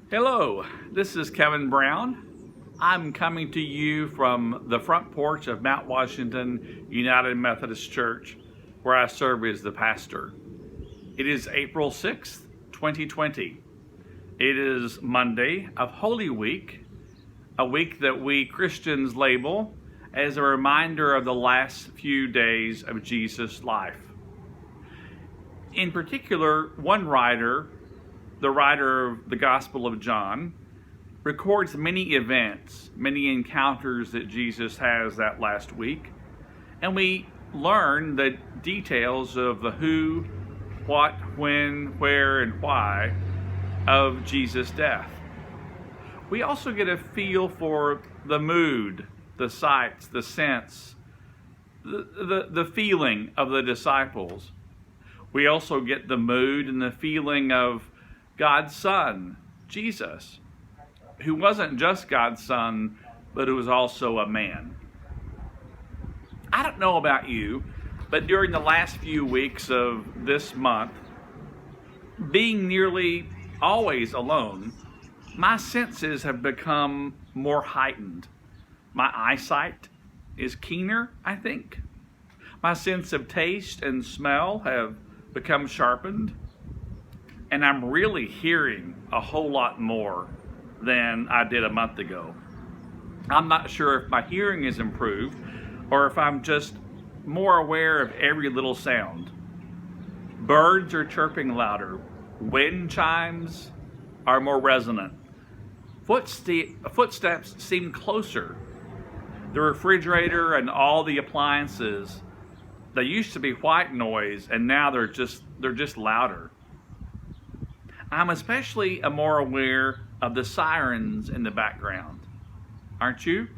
Hello, this is Kevin Brown. I'm coming to you from the front porch of Mount Washington United Methodist Church, where I serve as the pastor. It is April 6th, 2020. It is Monday of Holy Week, a week that we Christians label as a reminder of the last few days of Jesus' life. In particular, one writer, the writer of the Gospel of John, records many events, many encounters that Jesus has that last week, and we learn the details of the who, what, when, where, and why of Jesus' death. We also get a feel for the mood, the sights, the sense, the feeling of the disciples. We also get the mood and the feeling of God's Son, Jesus, who wasn't just God's Son, but who was also a man. I don't know about you, but during the last few weeks of this month, being nearly always alone, my senses have become more heightened. My eyesight is keener, I think. My sense of taste and smell have become sharpened. And I'm really hearing a whole lot more than I did a month ago. I'm not sure if my hearing is improved or if I'm just more aware of every little sound. Birds are chirping louder. Wind chimes are more resonant. Footsteps seem closer. The refrigerator and all the appliances, they used to be white noise and now they're just louder. I'm especially more aware of the sirens in the background. Aren't you?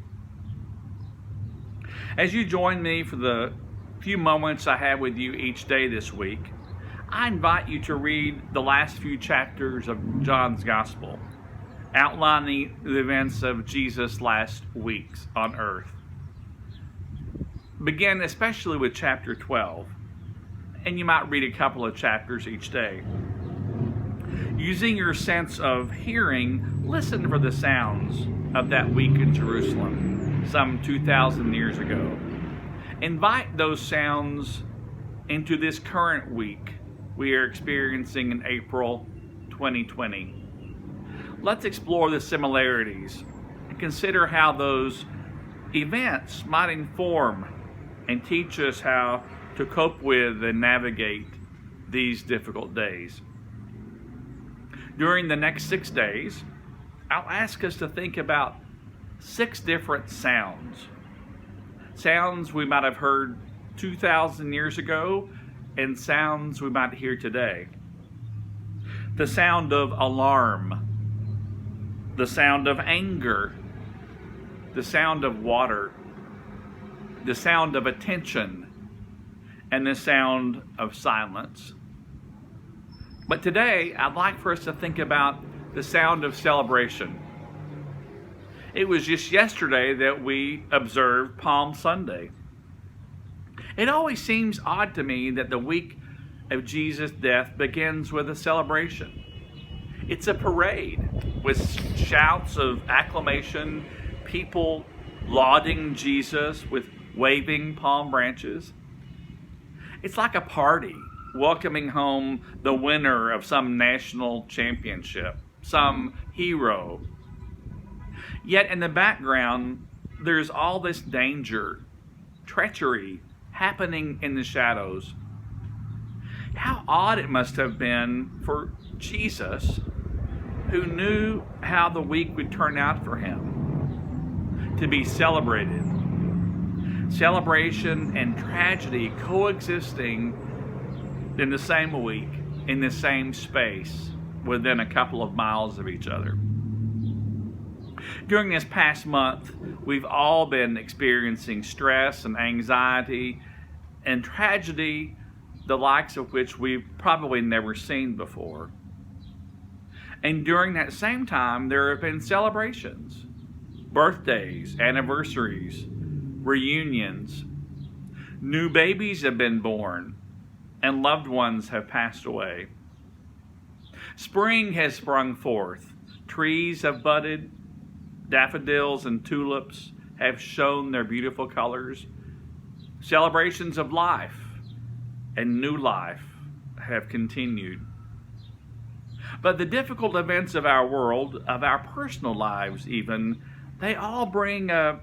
As you join me for the few moments I have with you each day this week, I invite you to read the last few chapters of John's Gospel, outlining the events of Jesus' last weeks on earth. Begin especially with chapter 12, and you might read a couple of chapters each day. Using your sense of hearing, listen for the sounds of that week in Jerusalem some 2,000 years ago. Invite those sounds into this current week we are experiencing in April 2020. Let's explore the similarities and consider how those events might inform and teach us how to cope with and navigate these difficult days. During the next 6 days, I'll ask us to think about 6 different sounds. Sounds we might have heard 2,000 years ago and sounds we might hear today. The sound of alarm, the sound of anger, the sound of water, the sound of attention, and the sound of silence. But today, I'd like for us to think about the sound of celebration. It was just yesterday that we observed Palm Sunday. It always seems odd to me that the week of Jesus' death begins with a celebration. It's a parade with shouts of acclamation, people lauding Jesus with waving palm branches. It's like a party welcoming home the winner of some national championship, some hero. Yet in the background, there's all this danger, treachery happening in the shadows. How odd it must have been for Jesus, who knew how the week would turn out for him, to be celebrated. Celebration and tragedy coexisting in the same week, in the same space, within a couple of miles of each other. During this past month, we've all been experiencing stress and anxiety and tragedy, the likes of which we've probably never seen before. And during that same time, there have been celebrations, birthdays, anniversaries, reunions. New babies have been born, and loved ones have passed away. Spring has sprung forth Trees have budded, daffodils and tulips have shown their beautiful colors. Celebrations of life and new life have continued. But the difficult events of our world, of our personal lives even, they all bring a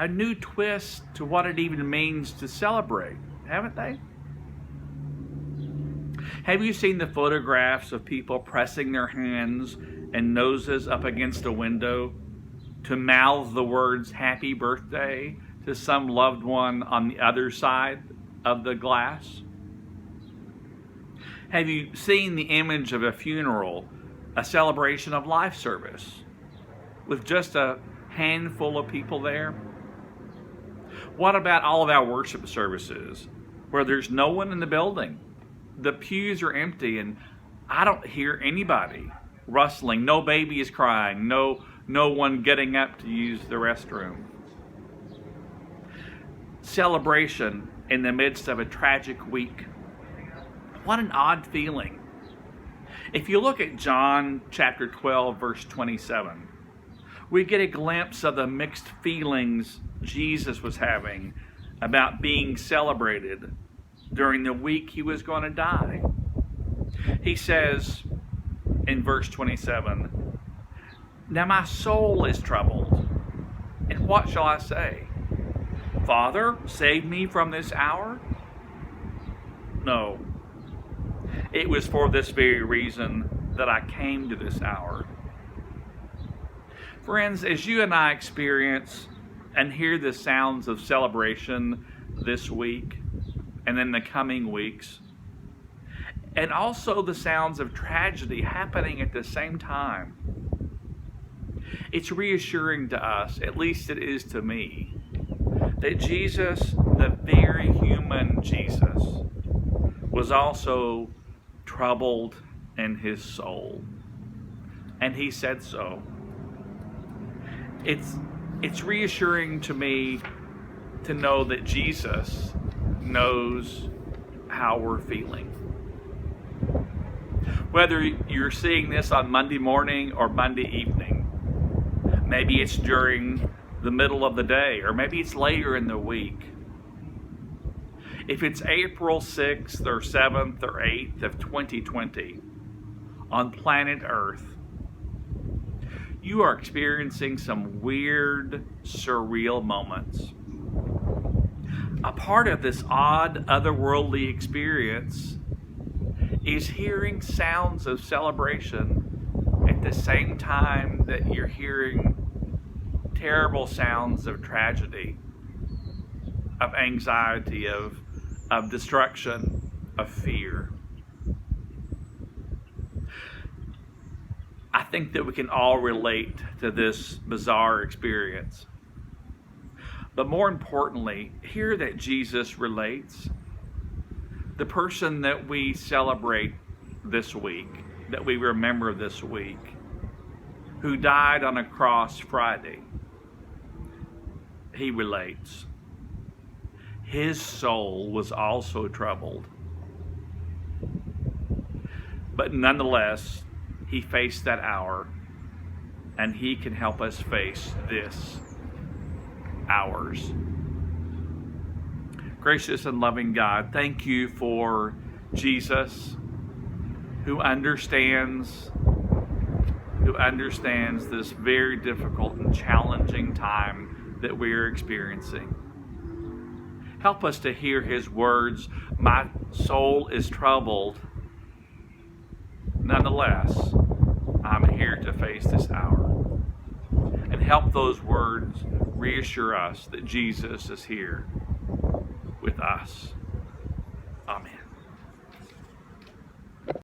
new twist to what it even means to celebrate, haven't they? Have you seen the photographs of people pressing their hands and noses up against a window to mouth the words "Happy Birthday" to some loved one on the other side of the glass? Have you seen the image of a funeral, a celebration of life service, with just a handful of people there? What about all of our worship services where there's no one in the building? The pews are empty and I don't hear anybody rustling. No baby is crying. No one getting up to use the restroom. Celebration in the midst of a tragic week. What an odd feeling. If you look at John chapter 12, verse 27, we get a glimpse of the mixed feelings Jesus was having about being celebrated during the week he was going to die. He says in verse 27, "Now my soul is troubled, and what shall I say? Father, save me from this hour? No, it was for this very reason that I came to this hour." Friends, as you and I experience and hear the sounds of celebration this week and in the coming weeks, and also the sounds of tragedy happening at the same time, it's reassuring to us, at least it is to me, that Jesus, the very human Jesus, was also troubled in his soul. And he said so. It's reassuring to me to know that Jesus knows how we're feeling. Whether you're seeing this on Monday morning or Monday evening, maybe it's during the middle of the day, or maybe it's later in the week. If it's April 6th or 7th or 8th of 2020 on planet Earth, you are experiencing some weird, surreal moments. A part of this odd, otherworldly experience is hearing sounds of celebration at the same time that you're hearing terrible sounds of tragedy, of anxiety, of destruction, of fear. I think that we can all relate to this bizarre experience. But more importantly, hear that Jesus relates. The person that we celebrate this week, that we remember this week, who died on a cross Friday, he relates. His soul was also troubled. But nonetheless, he faced that hour, and he can help us face this ours. Gracious and loving God, thank you for Jesus, who understands this very difficult and challenging time that we are experiencing. Help us to hear his words, "My soul is troubled. Nonetheless, I'm here to face this hour." And help those words reassure us that Jesus is here with us. Amen.